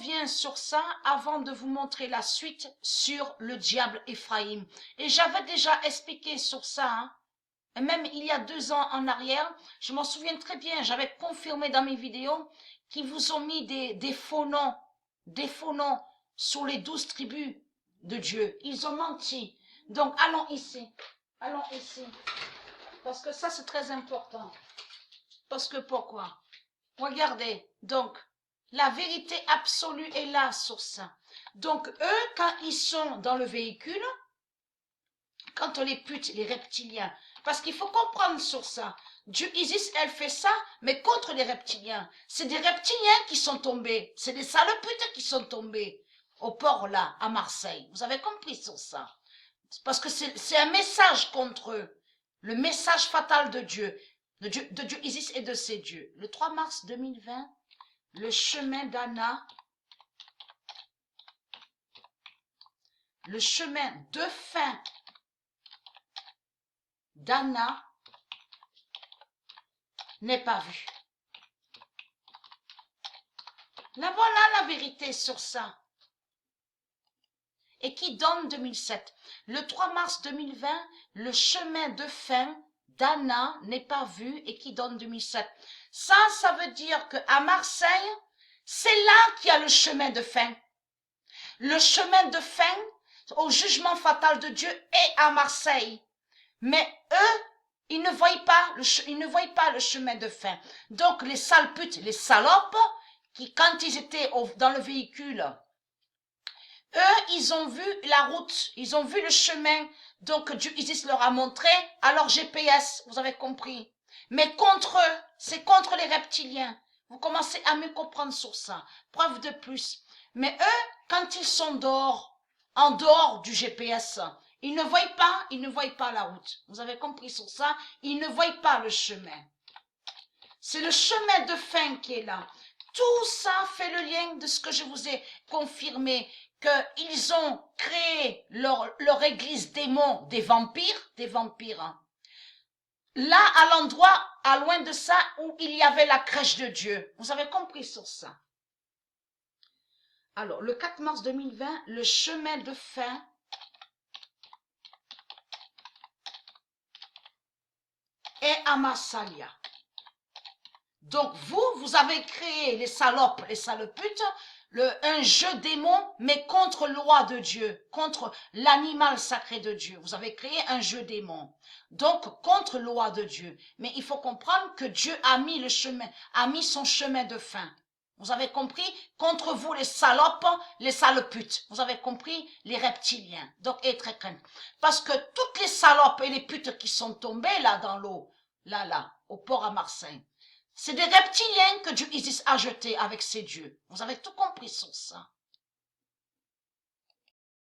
reviens sur ça avant de vous montrer la suite sur le diable Ephraïm. Et j'avais déjà expliqué sur ça, hein. Et même il y a 2 ans en arrière, je m'en souviens très bien, j'avais confirmé dans mes vidéos qu'ils vous ont mis des faux noms sur les 12 tribus de Dieu. Ils ont menti. Donc allons ici, parce que ça c'est très important. Parce que pourquoi? Regardez, donc, la vérité absolue est là sur ça. Donc, eux, quand ils sont dans le véhicule, quand on les pute, les reptiliens, parce qu'il faut comprendre sur ça. Dieu Isis, elle fait ça, mais contre les reptiliens. C'est des reptiliens qui sont tombés. C'est des sales putes qui sont tombés au port là, à Marseille. Vous avez compris sur ça? Parce que c'est un message contre eux. Le message fatal de Dieu. De Dieu Isis et de ses dieux. Le 3 mars 2020, le chemin d'Anna, le chemin de fin d'Anna n'est pas vu. Là voilà la vérité sur ça. Et qui donne 2007. Le 3 mars 2020, le chemin de fin d'Anna n'est pas vu et qui donne 2007. Ça veut dire qu'à Marseille, c'est là qu'il y a le chemin de fin. Le chemin de fin au jugement fatal de Dieu est à Marseille. Mais eux, ils ne voient pas le chemin de fin. Donc les sales putes, les salopes, qui quand ils étaient dans le véhicule, eux, ils ont vu la route, ils ont vu le chemin, donc Dieu Isis leur a montré à leur GPS, vous avez compris. Mais contre eux, c'est contre les reptiliens. Vous commencez à mieux comprendre sur ça. Preuve de plus. Mais eux, quand ils sont dehors, en dehors du GPS, ils ne voient pas la route. Vous avez compris sur ça? Ils ne voient pas le chemin. C'est le chemin de fin qui est là. Tout ça fait le lien de ce que je vous ai confirmé, qu'ils ont créé leur église démon des vampires. Hein. Là, à l'endroit, à loin de ça, où il y avait la crèche de Dieu. Vous avez compris sur ça? Alors, le 4 mars 2020, le chemin de fin est à Massalia. Donc, vous avez créé, les salopes, les saloputes, un jeu démon, mais contre le roi de Dieu, contre l'animal sacré de Dieu. Vous avez créé un jeu démon. Donc, contre le roi de Dieu. Mais il faut comprendre que Dieu a mis son chemin de fin. Vous avez compris? Contre vous, les salopes, les sales putes. Vous avez compris? Les reptiliens. Donc, et très crainte. Parce que toutes les salopes et les putes qui sont tombées là dans l'eau, là, au port à Marseille, c'est des reptiliens que Dieu Isis a jetés avec ses dieux. Vous avez tout compris sur ça.